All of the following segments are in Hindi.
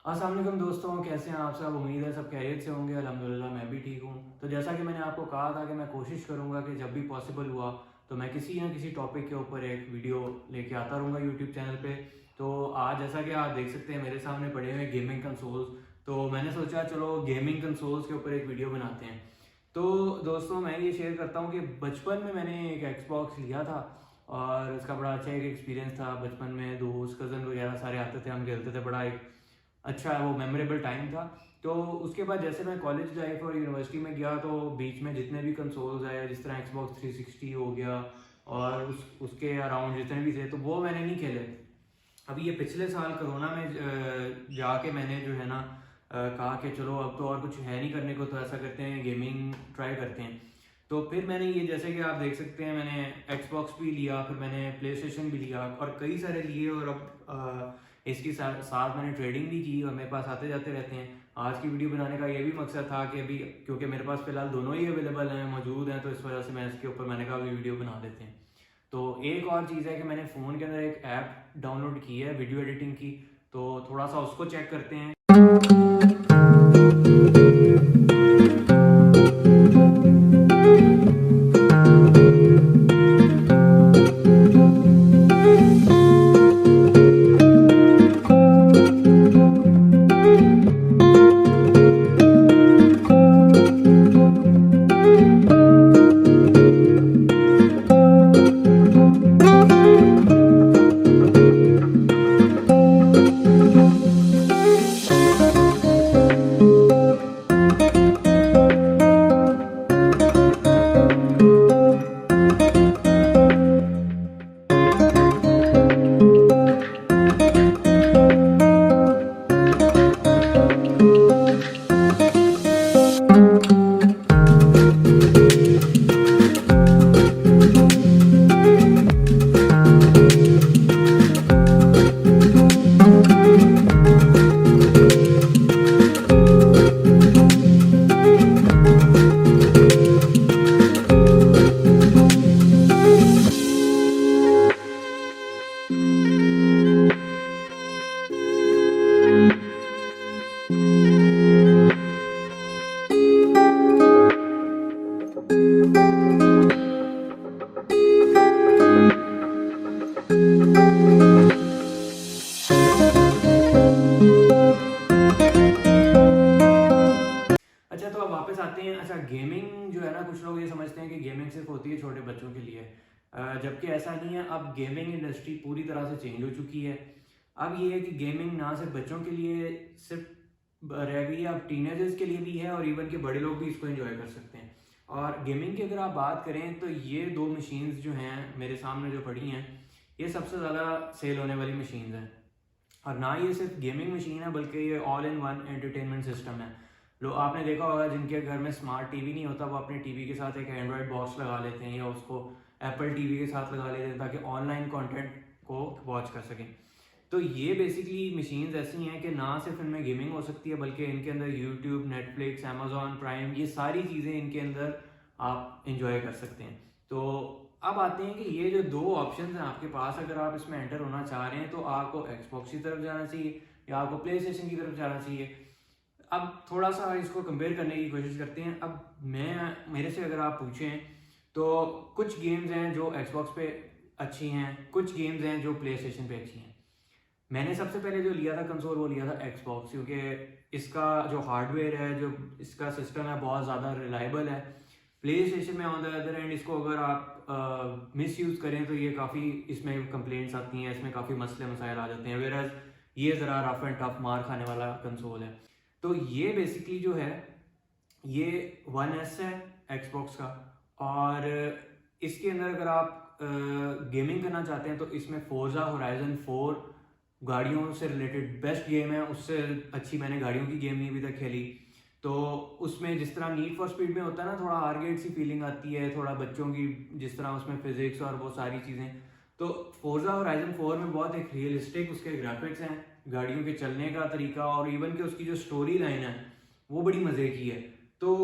अस्सलाम वालेकुम दोस्तों, कैसे हैं आप सब। उम्मीद है सब खैरियत से होंगे। अल्हम्दुलिल्लाह मैं भी ठीक हूँ। तो जैसा कि मैंने आपको कहा था कि मैं कोशिश करूँगा कि जब भी पॉसिबल हुआ तो मैं किसी ना किसी टॉपिक के ऊपर एक वीडियो लेके आता रहूँगा यूट्यूब चैनल पे। तो आज जैसा कि आप देख सकते हैं मेरे सामने पड़े हुए गेमिंग कंसोल्स, तो मैंने सोचा चलो गेमिंग कंसोल्स के ऊपर एक वीडियो बनाते हैं। तो दोस्तों मैं ये शेयर करता हूँ कि बचपन में मैंने एक एक्सबॉक्स लिया था और उसका बड़ा अच्छा एक एक्सपीरियंस था। बचपन में दोस्त कज़न वगैरह सारे आते थे, हम खेलते थे, बड़ा एक अच्छा वो मेमोरेबल टाइम था। तो उसके बाद जैसे मैं कॉलेज लाइफ और यूनिवर्सिटी में गया तो बीच में जितने भी कंसोल्स आए, जिस तरह Xbox 360 हो गया और उसके अराउंड जितने भी थे, तो वो मैंने नहीं खेले। अभी ये पिछले साल कोरोना में जाके मैंने जो है ना कहा कि चलो अब तो और कुछ है नहीं करने को, तो ऐसा करते हैं गेमिंग ट्राई करते हैं। तो फिर मैंने ये, जैसे कि आप देख सकते हैं, मैंने Xbox भी लिया, फिर मैंने प्ले स्टेशन भी लिया और कई सारे लिए। और अब इसके साथ मैंने ट्रेडिंग भी की और मेरे पास आते जाते रहते हैं। आज की वीडियो बनाने का ये भी मकसद था कि अभी क्योंकि मेरे पास फिलहाल दोनों ही अवेलेबल हैं, मौजूद हैं, तो इस वजह से मैं इसके ऊपर मैंने कहा वीडियो बना देते हैं। तो एक और चीज़ है कि मैंने फ़ोन के अंदर एक ऐप डाउनलोड की है वीडियो एडिटिंग की, तो थोड़ा सा उसको चेक करते हैं। अच्छा, तो अब वापस आते हैं। अच्छा, गेमिंग जो है ना, कुछ लोग ये समझते हैं कि गेमिंग सिर्फ होती है छोटे बच्चों के लिए, जबकि ऐसा नहीं है। अब गेमिंग इंडस्ट्री पूरी तरह से चेंज हो चुकी है। अब ये है कि गेमिंग ना सिर्फ बच्चों के लिए सिर्फ रह गई है, अब टीनेजर्स के लिए भी है और इवन के बड़े लोग भी इसको एंजॉय कर सकते हैं। और गेमिंग की अगर आप बात करें तो ये दो मशीन्स जो हैं मेरे सामने जो पड़ी हैं, ये सबसे ज़्यादा सेल होने वाली मशीन्स हैं। और ना ये सिर्फ गेमिंग मशीन है बल्कि ये all in one entertainment system है। लो, आपने देखा होगा जिनके घर में स्मार्ट टीवी नहीं होता, वो अपने टीवी के साथ एक एंड्रॉयड बॉक्स लगा लेते हैं या उसको एप्पल टीवी के साथ लगा लेते हैं ताकि ऑनलाइन कंटेंट को वॉच कर सकें। तो ये बेसिकली मशीन्स ऐसी हैं कि ना सिर्फ इनमें गेमिंग हो सकती है बल्कि इनके अंदर यूट्यूब, नेटफ्लिक्स, अमेजोन प्राइम, ये सारी चीज़ें इनके अंदर आप इंजॉय कर सकते हैं। तो अब आते हैं कि ये जो दो ऑप्शन हैं आपके पास, अगर आप इसमें एंटर होना चाह रहे हैं तो आपको एक्सबॉक्स की तरफ जाना चाहिए या आपको प्ले स्टेशन की तरफ जाना चाहिए। अब थोड़ा सा इसको कंपेयर करने की कोशिश करते हैं। अब मेरे से अगर आप पूछें तो कुछ गेम्स हैं जो एक्सबॉक्स पे अच्छी हैं, कुछ गेम्स हैं जो प्ले स्टेशन पे अच्छी हैं। मैंने सबसे पहले जो लिया था कंसोल, वो लिया था एक्सबॉक्स, क्योंकि इसका जो हार्डवेयर है, जो इसका सिस्टम है, बहुत ज़्यादा रिलायबल है। प्ले स्टेशन में ऑन द अदर एंड इसको अगर आप मिस यूज़ करें तो ये काफ़ी, इसमें कंप्लेंट्स आती हैं, इसमें काफ़ी मसले मसाइल आ जाते हैं, वेराज ये ज़रा रफ एंड टफ मार खाने वाला कंसोल है। तो ये बेसिकली जो है ये 1S है एक्सबॉक्स का। और इसके अंदर अगर आप गेमिंग करना चाहते हैं तो इसमें फोर्जा होराइजन 4 गाड़ियों से रिलेटेड बेस्ट गेम है। उससे अच्छी मैंने गाड़ियों की गेम नहीं अभी तक खेली। तो उसमें जिस तरह नीड फॉर स्पीड में होता है ना, थोड़ा आर्केड सी फीलिंग आती है, थोड़ा बच्चों की जिस तरह उसमें फिजिक्स और वो सारी चीज़ें, तो फोर्जा होराइजन 4 में बहुत एक रियलिस्टिक उसके ग्राफिक्स हैं, गाड़ियों के चलने का तरीका और इवन के उसकी जो स्टोरी लाइन है वो बड़ी मज़े की है। तो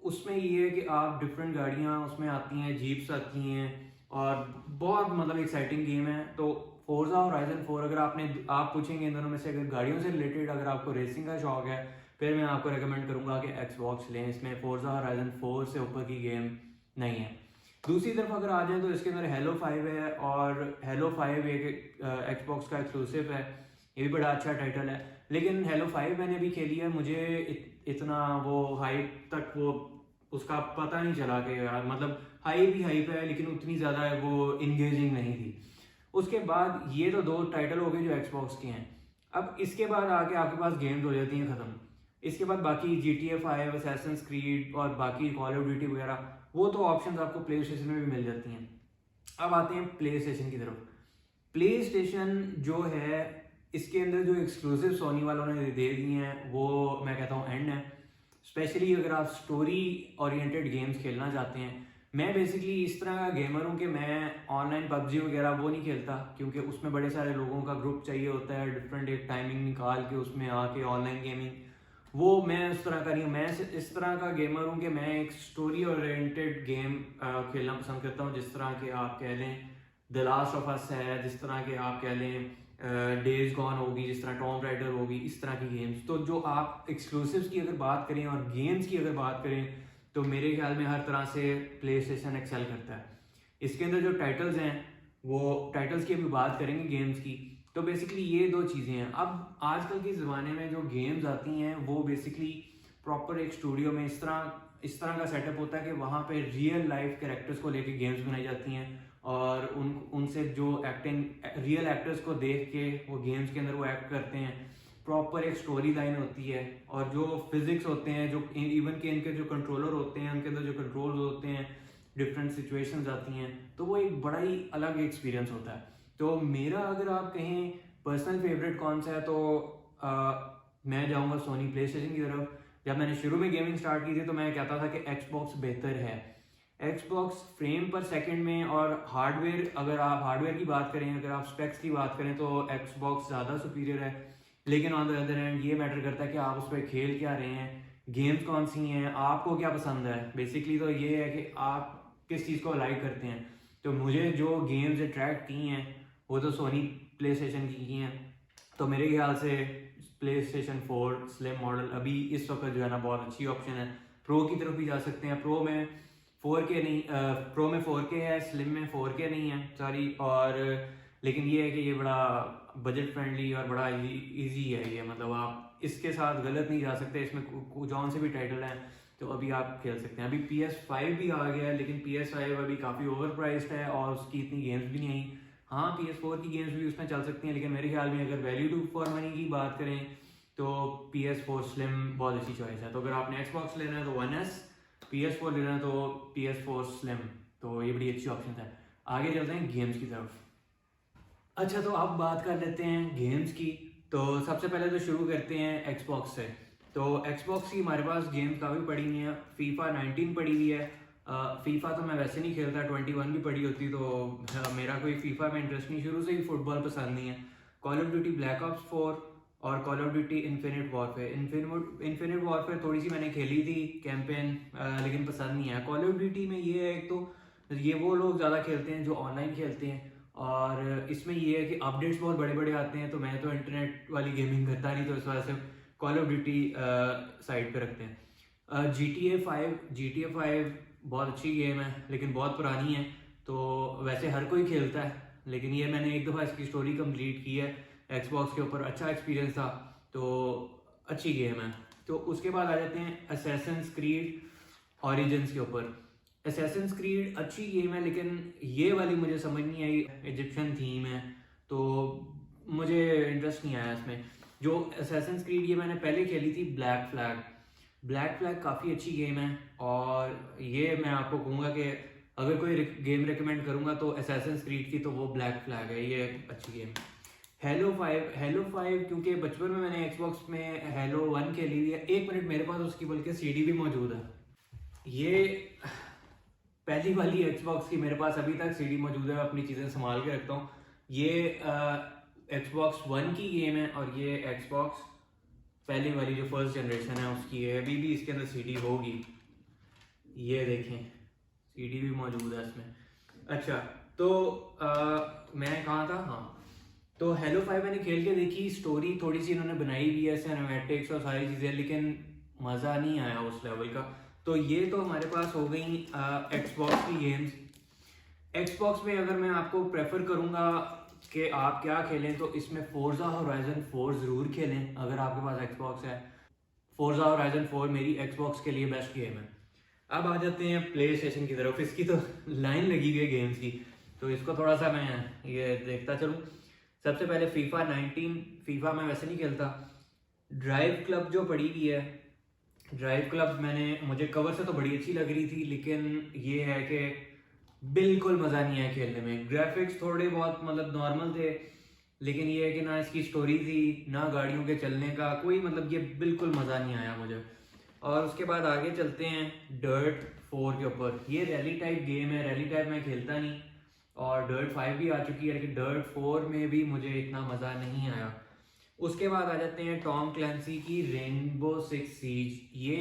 उसमें ये है कि आप डिफरेंट गाड़ियाँ उसमें आती हैं, जीप्स आती हैं और बहुत मतलब एक्साइटिंग गेम है। तो फोर्जा होराइजन 4, अगर आप पूछेंगे इन दोनों में से अगर गाड़ियों से रिलेटेड अगर आपको रेसिंग का शौक है, फिर मैं आपको रेकमेंड करूँगा कि एक्सबॉक्स लें। इसमें फोर्जा होराइजन 4 से ऊपर की गेम नहीं है। दूसरी तरफ अगर आ जाए तो इसके अंदर हेलो 5 है, और हेलो 5 एक एक्सबॉक्स का एक्सक्लूसिव है, ये भी बड़ा अच्छा टाइटल है। लेकिन हेलो 5 मैंने भी खेली है, मुझे इतना वो हाइप तक वो उसका पता नहीं चला कि यार मतलब हाइप ही हाइप है, लेकिन उतनी ज़्यादा वो इंगेजिंग नहीं थी। उसके बाद ये तो 2 टाइटल हो गए जो एक्सबॉक्स के हैं। अब इसके बाद आके आपके पास गेम्स हो जाती हैं ख़त्म। इसके बाद बाकी GTA 5, असैसिन्स क्रीड और बाकी कॉल ऑफ ड्यूटी वगैरह, वो तो ऑप्शंस आपको प्ले स्टेशन में भी मिल जाती हैं। अब आते हैं प्ले स्टेशन की तरफ। प्ले स्टेशन जो है, इसके अंदर जो एक्सक्लूसिव सोनी वालों ने दे दिए हैं वो मैं कहता हूँ एंड है। स्पेशली अगर आप स्टोरी ओरिएंटेड गेम्स खेलना चाहते हैं। मैं बेसिकली इस तरह का गेमर हूँ कि मैं ऑनलाइन पबजी वगैरह वो नहीं खेलता, क्योंकि उसमें बड़े सारे लोगों का ग्रुप चाहिए होता है, डिफरेंट एक टाइमिंग निकाल के उसमें आके ऑनलाइन गेमिंग, वो मैं उस तरह का नहीं हूँ। मैं इस तरह का गेमर हूँ कि मैं एक स्टोरी ओरिएंटेड गेम खेलना पसंद करता हूँ। जिस तरह के आप कह लें द लास्ट ऑफ अस है, जिस तरह के आप कह लें डेज गॉन होगी, जिस तरह टॉम राइडर होगी, इस तरह की गेम्स। तो जो आप एक्सक्लूसिव्स की अगर बात करें और गेम्स की अगर बात करें, तो मेरे ख्याल में हर तरह से प्ले स्टेशन एक्सेल करता है। इसके अंदर जो टाइटल्स हैं, वो टाइटल्स की अभी बात करेंगे गेम्स की। तो बेसिकली ये 2 चीज़ें हैं। अब आजकल के ज़माने में जो गेम्स आती हैं वो बेसिकली प्रॉपर एक स्टूडियो में इस तरह का सेटअप होता है कि वहाँ पे रियल लाइफ कैरेक्टर्स को लेके गेम्स बनाई जाती हैं, और उनसे जो एक्टिंग रियल एक्टर्स को देख के वो गेम्स के अंदर वो एक्ट करते हैं। प्रॉपर एक स्टोरी लाइन होती है, और जो फिजिक्स होते हैं, जो इवन के इनके जो कंट्रोलर होते हैं, उनके अंदर जो कंट्रोल्स होते हैं, डिफरेंट सिचुएशंस आती हैं, तो वो एक बड़ा ही अलग एक्सपीरियंस होता है। तो मेरा अगर आप कहें पर्सनल फेवरेट कौन सा है, तो मैं जाऊंगा सोनी प्ले स्टेशन की तरफ। जब मैंने शुरू में गेमिंग स्टार्ट की थी तो मैं कहता था कि एक्सबॉक्स बेहतर है। एक्सबॉक्स फ्रेम पर सेकंड में और हार्डवेयर, अगर आप हार्डवेयर की बात करें, अगर आप स्पेक्स की बात करें, तो एक्सबॉक्स ज़्यादा सुपीरियर है। लेकिन ऑन द अदर हैंड ये मैटर करता है कि आप उस पर खेल क्या रहे हैं, गेम्स कौन सी हैं, आपको क्या पसंद है। बेसिकली तो ये है कि आप किस चीज़ को लाइक करते हैं। तो मुझे जो गेम्स अट्रैक्ट की हैं वो तो सोनी प्ले स्टेशन की हैं। तो मेरे ख्याल से प्ले स्टेशन 4 स्लिम मॉडल अभी इस वक्त जो है ना बहुत अच्छी ऑप्शन है। प्रो की तरफ भी जा सकते हैं। प्रो में 4K नहीं, प्रो में 4K है, स्लिम में 4K नहीं है, सॉरी। और लेकिन ये है कि ये बड़ा बजट फ्रेंडली और बड़ा इजी है ये, मतलब आप इसके साथ गलत नहीं जा सकते। इसमें जौन से भी टाइटल हैं तो अभी आप खेल सकते हैं। अभी PS5 भी आ गया है, लेकिन PS5 अभी काफ़ी ओवर प्राइस्ड है और उसकी इतनी गेम्स भी नहीं आई। हाँ, PS4 की गेम्स भी उसमें चल सकती हैं, लेकिन मेरे ख्याल में अगर वैल्यू टू फॉर मनी की बात करें तो PS4 स्लिम बहुत अच्छी चॉइस है। तो अगर आपने Xbox लेना है तो 1S, PS4 लेना है तो PS4 स्लिम, तो ये बड़ी अच्छी ऑप्शन है। आगे चलते हैं गेम्स की तरफ। अच्छा, तो अब बात कर लेते हैं गेम्स की। तो सबसे पहले तो शुरू करते हैं Xbox से। तो Xbox की हमारे पास गेम्स काफ़ी पड़ी हुई हैं। FIFA 19 पड़ी हुई है। FIFA तो मैं वैसे नहीं खेलता, 21 भी पड़ी होती तो मेरा कोई FIFA में इंटरेस्ट नहीं, शुरू से ही फुटबॉल पसंद नहीं है। Call of duty black ops 4 और call of duty infinite warfare. Infinite warfare थोड़ी सी मैंने खेली थी कैंपेन, लेकिन पसंद नहीं है। कॉल ऑफ ड्यूटी में ये है, एक तो ये वो लोग ज़्यादा खेलते हैं जो ऑनलाइन खेलते हैं, और इसमें ये है कि अपडेट्स बहुत बड़े बड़े आते हैं, तो मैं तो इंटरनेट वाली गेमिंग करता नहीं, तो इस वजह से कॉल ऑफ ड्यूटी साइड पे रखते हैं। GTA 5 बहुत अच्छी गेम है, लेकिन बहुत पुरानी है, तो वैसे हर कोई खेलता है, लेकिन ये मैंने एक दफ़ा इसकी स्टोरी कंप्लीट की है Xbox के ऊपर, अच्छा एक्सपीरियंस था, तो अच्छी गेम है। तो उसके बाद आ जाते हैं असैसिन्स क्रीड ओरिजिन्स के ऊपर। असैसिन्स क्रीड अच्छी गेम है, लेकिन ये वाली मुझे समझ नहीं आई। इजिप्शियन थीम है तो मुझे इंटरेस्ट नहीं आया इसमें। जो असैसिन्स क्रीड ये मैंने पहले खेली थी ब्लैक फ्लैग काफ़ी अच्छी गेम है, और ये मैं आपको कहूँगा कि अगर कोई गेम रिकमेंड करूँगा तो असैसिन्स क्रीड की, तो वो ब्लैक फ्लैग है, ये अच्छी गेम। हेलो 5 क्योंकि बचपन में मैंने Xbox में हेलो 1 खेली हुई है। 1 मिनट, मेरे पास उसकी बल्कि CD भी मौजूद है। ये पहली वाली Xbox की मेरे पास अभी तक CD मौजूद है, अपनी चीज़ें संभाल के रखता हूँ। ये Xbox 1 की गेम है, और ये Xbox पहली वाली जो फर्स्ट जनरेशन है उसकी है। अभी भी इसके अंदर CD होगी, ये देखें, CD भी मौजूद है इसमें। अच्छा, तो मैं कहाँ था? हाँ, तो हेलो 5 मैंने खेल के देखी, स्टोरी थोड़ी सी इन्होंने बनाई भी है, सिनेमैटिक्स और सारी चीज़ें, लेकिन मज़ा नहीं आया उस लेवल का। तो ये तो हमारे पास हो गई एक्सबॉक्स की गेम्स। एक्सबॉक्स में अगर मैं आपको प्रेफर करूँगा कि आप क्या खेलें, तो इसमें फोर्जा होराइजन 4 ज़रूर खेलें अगर आपके पास एक्सबॉक्स है। फोर्जा होराइजन 4 मेरी एक्सबॉक्स के लिए बेस्ट गेम है। अब आ जाते हैं प्ले स्टेशन की तरफ। इसकी तो लाइन लगी हुई है गेम्स की, तो इसको थोड़ा सा मैं ये देखता चलूँ। सबसे पहले फीफा 19। फीफा मैं वैसे नहीं खेलता। ड्राइव क्लब जो पड़ी हुई है, ड्राइव क्लब मुझे कवर से तो बड़ी अच्छी लग रही थी, लेकिन ये है कि बिल्कुल मज़ा नहीं आया खेलने में। ग्राफिक्स थोड़े बहुत मतलब नॉर्मल थे, लेकिन ये है कि ना इसकी स्टोरी थी ना गाड़ियों के चलने का कोई मतलब, ये बिल्कुल मज़ा नहीं आया मुझे। और उसके बाद आगे चलते हैं डर्ट 4 के ऊपर। ये रैली टाइप गेम है, रैली टाइप मैं खेलता नहीं, और डर्ट 5 भी आ चुकी है, लेकिन डर्ट 4 में भी मुझे इतना मज़ा नहीं आया। उसके बाद आ जाते हैं टॉम क्लैंसी की रेनबो 6 सीज। ये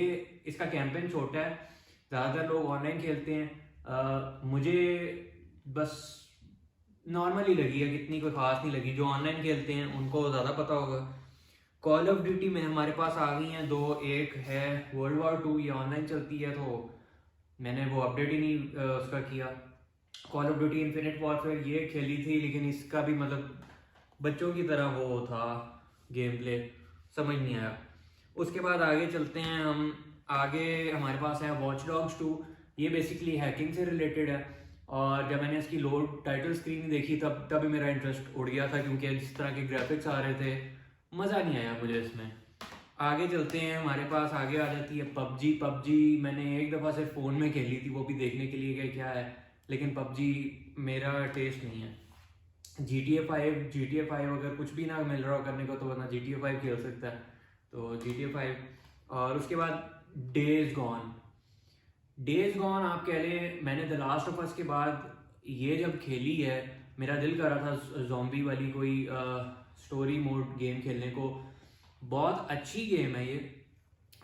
इसका कैंपेन छोटा है, ज़्यादातर लोग ऑनलाइन खेलते हैं। मुझे बस नॉर्मली लगी है, कितनी कोई ख़ास नहीं लगी। जो ऑनलाइन खेलते हैं उनको ज़्यादा पता होगा। कॉल ऑफ ड्यूटी में हमारे पास आ गई हैं दो। एक है वर्ल्ड वॉर 2, ये ऑनलाइन चलती है, तो मैंने वो अपडेट ही नहीं उसका किया। Call of duty infinite warfare ये खेली थी, लेकिन इसका भी मतलब बच्चों की तरह वो था गेम प्ले, समझ नहीं आया। उसके बाद आगे चलते हैं हम। आगे हमारे पास है वॉच डॉग्स 2। ये बेसिकली हैकिंग से रिलेटेड है, और जब मैंने इसकी लोड टाइटल स्क्रीन देखी तब मेरा इंटरेस्ट उड़ गया था, क्योंकि जिस तरह के ग्राफिक्स आ रहे थे मज़ा नहीं आया मुझे इसमें। आगे चलते हैं, हमारे पास आगे आ जाती है पबजी। पबजी मैंने एक दफ़ा सिर्फ फ़ोन में खेली थी, वो भी देखने के लिए कि क्या है, लेकिन पबजी मेरा टेस्ट नहीं है। GTA 5 अगर कुछ भी ना मिल रहा हो करने को, तो वरना GTA 5 खेल सकता है, तो GTA 5। और उसके बाद डेज गॉन। डेज गॉन आप कह लें, मैंने द लास्ट ऑफ अस के बाद ये जब खेली है, मेरा दिल कर रहा था जॉम्बी वाली कोई स्टोरी मोड गेम खेलने को। बहुत अच्छी गेम है ये,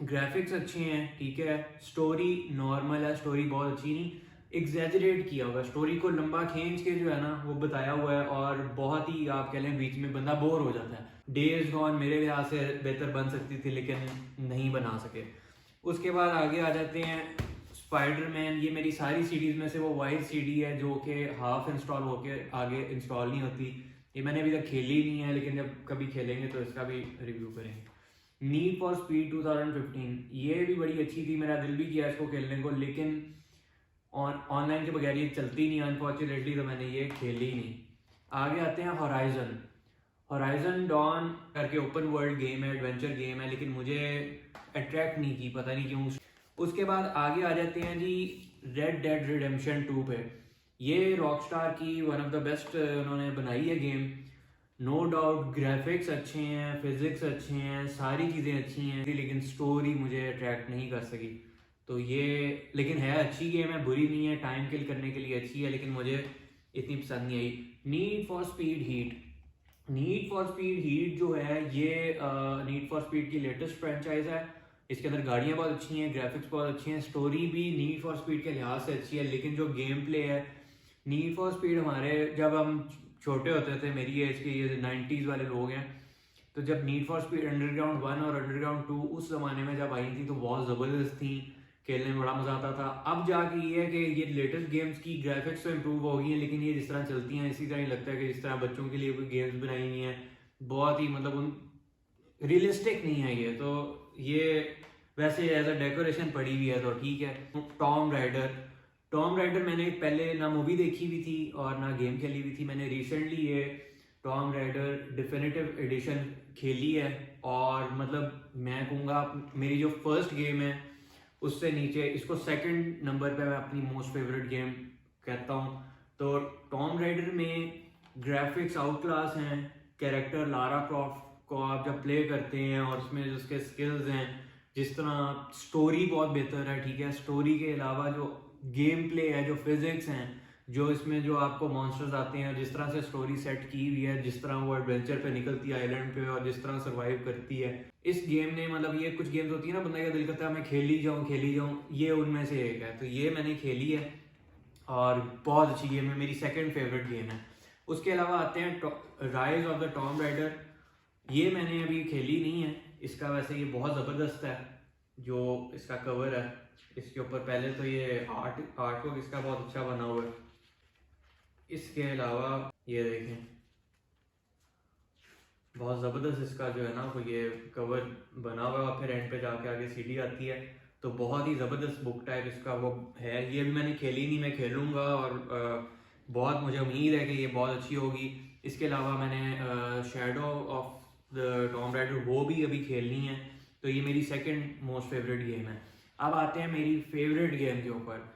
ग्राफिक्स अच्छे हैं, ठीक है, स्टोरी नॉर्मल है, स्टोरी बहुत अच्छी नहीं, एग्जैजरेट किया हुआ है, स्टोरी को लंबा खींच के जो है ना वो बताया हुआ है, और बहुत ही आप कह लें बीच में बंदा बोर हो जाता है। डेज गॉन मेरे लिहाज से बेहतर बन सकती थी, लेकिन नहीं बना सके। उसके बाद आगे आ जाते हैं स्पाइडरमैन। ये मेरी सारी सीरीज में से वो वाइड सीडी है जो कि हाफ इंस्टॉल होके आगे इंस्टॉल नहीं होती। ये मैंने अभी तक खेली नहीं है, लेकिन जब कभी खेलेंगे तो इसका भी रिव्यू करेंगे। नीड फॉर स्पीड 2015, ये भी बड़ी अच्छी थी, मेरा दिल भी किया इसको खेलने को, लेकिन ऑनलाइन के बगैर ये चलती नहीं अनफॉर्चुनेटली, तो मैंने ये खेली ही नहीं। आगे आते हैं होराइजन। होराइजन डॉन करके ओपन वर्ल्ड गेम है, एडवेंचर गेम है, लेकिन मुझे अट्रैक्ट नहीं की, पता नहीं क्यों। उसके बाद आगे आ जाते हैं जी रेड डेड रिडेम्पशन 2 पे। ये रॉकस्टार की वन ऑफ द बेस्ट उन्होंने बनाई है गेम, नो डाउट। ग्राफिक्स अच्छे हैं, फिजिक्स अच्छे हैं, सारी चीज़ें अच्छी हैं, लेकिन स्टोरी मुझे अट्रैक्ट नहीं कर सकी। तो ये लेकिन है अच्छी गेम है, बुरी नहीं है, टाइम किल करने के लिए अच्छी है, लेकिन मुझे इतनी पसंद नहीं आई। Need for Speed Heat. Need for Speed Heat जो है ये नीड फॉर स्पीड की लेटेस्ट फ्रेंचाइज है। इसके अंदर गाड़ियाँ बहुत अच्छी हैं, ग्राफिक्स बहुत अच्छी हैं, स्टोरी भी नीड फॉर स्पीड के लिहाज से अच्छी है, लेकिन जो गेम प्ले है, नीड फॉर स्पीड हमारे जब हम छोटे होते थे, मेरी एज के ये 90s वाले लोग हैं, तो जब नीड फॉर स्पीड अंडरग्राउंड 1 और अंडरग्राउंड 2 उस ज़माने में जब आई थी तो बहुत ज़बरदस्त थी, खेलने में बड़ा मज़ा आता था। अब जाके ये है कि ये लेटेस्ट गेम्स की ग्राफिक्स तो इम्प्रूव हो गई हैं, लेकिन ये जिस तरह चलती हैं इसी तरह ही लगता है कि जिस तरह बच्चों के लिए कोई गेम्स बनाई हुई हैं, बहुत ही मतलब उन रियलिस्टिक नहीं है ये। तो ये वैसे एज अ डेकोरेशन पड़ी हुई है तो ठीक है। Tom rider. टॉम राइडर मैंने पहले ना मूवी देखी हुई थी और ना गेम खेली हुई थी। मैंने रिसेंटली ये टॉम राइडर डिफिनेटिव एडिशन खेली है, और मतलब मैं कहूँगा मेरी जो फर्स्ट गेम है उससे नीचे इसको सेकंड नंबर पे मैं अपनी मोस्ट फेवरेट गेम कहता हूँ। तो टॉम राइडर में ग्राफिक्स आउट क्लास हैं, कैरेक्टर लारा क्रॉफ्ट को आप जब प्ले करते हैं और उसमें जिसके स्किल्स हैं, जिस तरह स्टोरी बहुत बेहतर है, ठीक है, स्टोरी के अलावा जो गेम प्ले है, जो फिजिक्स हैं, जो इसमें जो आपको मॉन्स्टर्स आते हैं, जिस तरह से स्टोरी सेट की हुई है, जिस तरह वो एडवेंचर पे निकलती है आइलैंड पे और जिस तरह सर्वाइव करती है, इस गेम ने मतलब ये कुछ गेम्स होती है ना बंदा का दिल करता है मैं खेल ही जाऊँ, ये उनमें से एक है। तो ये मैंने खेली है और बहुत अच्छी गेम है, मेरी सेकंड फेवरेट गेम है। उसके अलावा आते हैं rise of the Tom rider. ये मैंने अभी खेली नहीं है, इसका वैसे ये बहुत ज़बरदस्त है जो इसका कवर है इसके ऊपर। पहले तो ये आर्ट वर्क इसका बहुत अच्छा बना हुआ है। इसके अलावा ये देखें, बहुत ज़बरदस्त इसका जो है ना वो ये कवर बना हुआ है, फिर एंड पे जाके आगे सीडी आती है। तो बहुत ही ज़बरदस्त बुक टाइप इसका वो है। ये भी मैंने खेली नहीं, मैं खेलूँगा और बहुत मुझे उम्मीद है कि ये बहुत अच्छी होगी। इसके अलावा मैंने shadow of the Tom rider वो भी अभी खेलनी है, तो ये मेरी सेकंड मोस्ट फेवरेट गेम है। अब आते हैं मेरी फेवरेट गेम के ऊपर,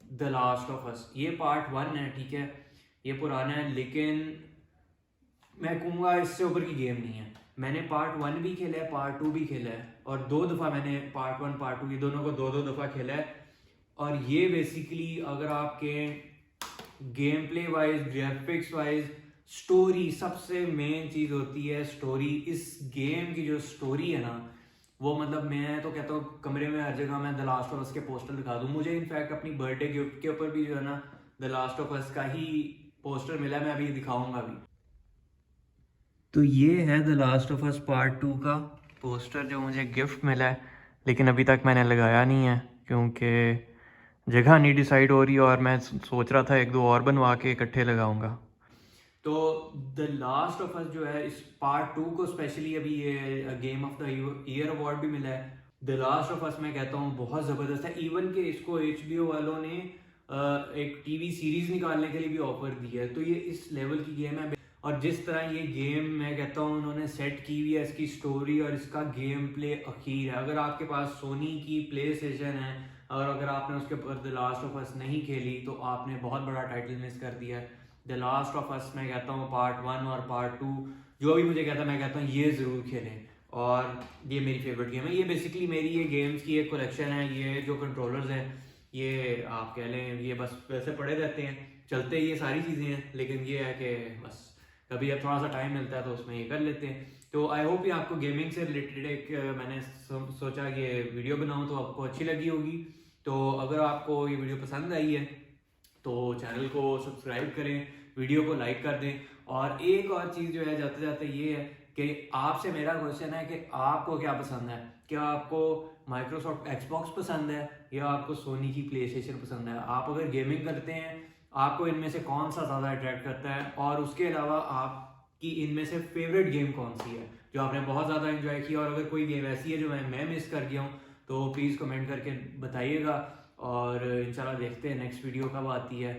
द लास्ट ऑफ अस। ये पार्ट 1 है, ठीक है, ये पुराना है, लेकिन मैं कहूँगा इससे ऊपर की गेम नहीं है। मैंने पार्ट 1 भी खेला है, पार्ट 2 भी खेला है, और 2 दफ़ा मैंने पार्ट 1 पार्ट 2 ये दोनों को 2-2 दफ़ा खेला है। और ये बेसिकली अगर आपके game play wise, graphics wise, story, सबसे मेन चीज़ होती है स्टोरी। इस गेम की जो स्टोरी है ना वो मतलब मैं तो कहता हूँ कमरे में हर जगह मैं द लास्ट ऑफ अस के पोस्टर दिखा दूँ। मुझे इनफैक्ट अपनी बर्थडे गिफ्ट के ऊपर भी जो है ना द लास्ट ऑफ अस का ही पोस्टर मिला है, मैं अभी दिखाऊंगा भी। तो ये है the last of us part 2 का पोस्टर जो मुझे गिफ्ट मिला है, लेकिन अभी तक मैंने लगाया नहीं है क्योंकि जगह नहीं डिसाइड हो रही, और मैं सोच रहा था 1-2 और बनवा के इकट्ठे लगाऊंगा। तो द लास्ट ऑफ अस जो है इस पार्ट 2 को स्पेशली अभी ये game of the year award भी मिला है। द लास्ट ऑफ अस मैं कहता हूँ बहुत ज़बरदस्त है। इवन के इसको HBO वालों ने एक टीवी सीरीज निकालने के लिए भी ऑफर दिया है। तो ये इस लेवल की गेम है, और जिस तरह ये गेम मैं कहता हूँ उन्होंने सेट की हुई है, इसकी स्टोरी और इसका गेम प्ले अखीर है। अगर आपके पास सोनी की प्ले स्टेशन है और अगर आपने उसके ऊपर द लास्ट ऑफ अस नहीं खेली तो आपने बहुत बड़ा टाइटल मिस कर दिया है। द लास्ट ऑफ अस मैं कहता हूँ पार्ट 1 और पार्ट 2 जो भी मुझे कहता है, मैं कहता हूँ ये ज़रूर खेलें, और ये मेरी फेवरेट गेम है। ये बेसिकली मेरी ये गेम्स की एक कलेक्शन है। ये जो कंट्रोलर्स हैं ये आप कह लें ये बस वैसे पड़े रहते हैं, चलते ये सारी चीज़ें हैं, लेकिन ये है कि बस कभी अब थोड़ा सा टाइम मिलता है तो उसमें ये कर लेते हैं। तो आई होप ये आपको गेमिंग से रिलेटेड एक मैंने सोचा कि वीडियो बनाऊं तो आपको अच्छी लगी होगी। तो अगर आपको ये वीडियो पसंद आई है तो चैनल को सब्सक्राइब करें, वीडियो को लाइक कर दें। और एक और चीज़ जो है जाते जाते ये है कि आपसे मेरा क्वेश्चन है कि आपको क्या पसंद है। क्या आपको माइक्रोसॉफ्ट एक्सबॉक्स पसंद है या आपको सोनी की प्ले स्टेशन पसंद है? आप अगर गेमिंग करते हैं आपको इनमें से कौन सा ज़्यादा अट्रैक्ट करता है, और उसके अलावा आपकी इनमें से फेवरेट गेम कौन सी है जो आपने बहुत ज़्यादा एंजॉय किया। और अगर कोई गेम ऐसी है जो मैं मिस कर गया हूँ तो प्लीज़ कमेंट करके बताइएगा। और इंशाल्लाह देखते हैं नेक्स्ट वीडियो कब आती है।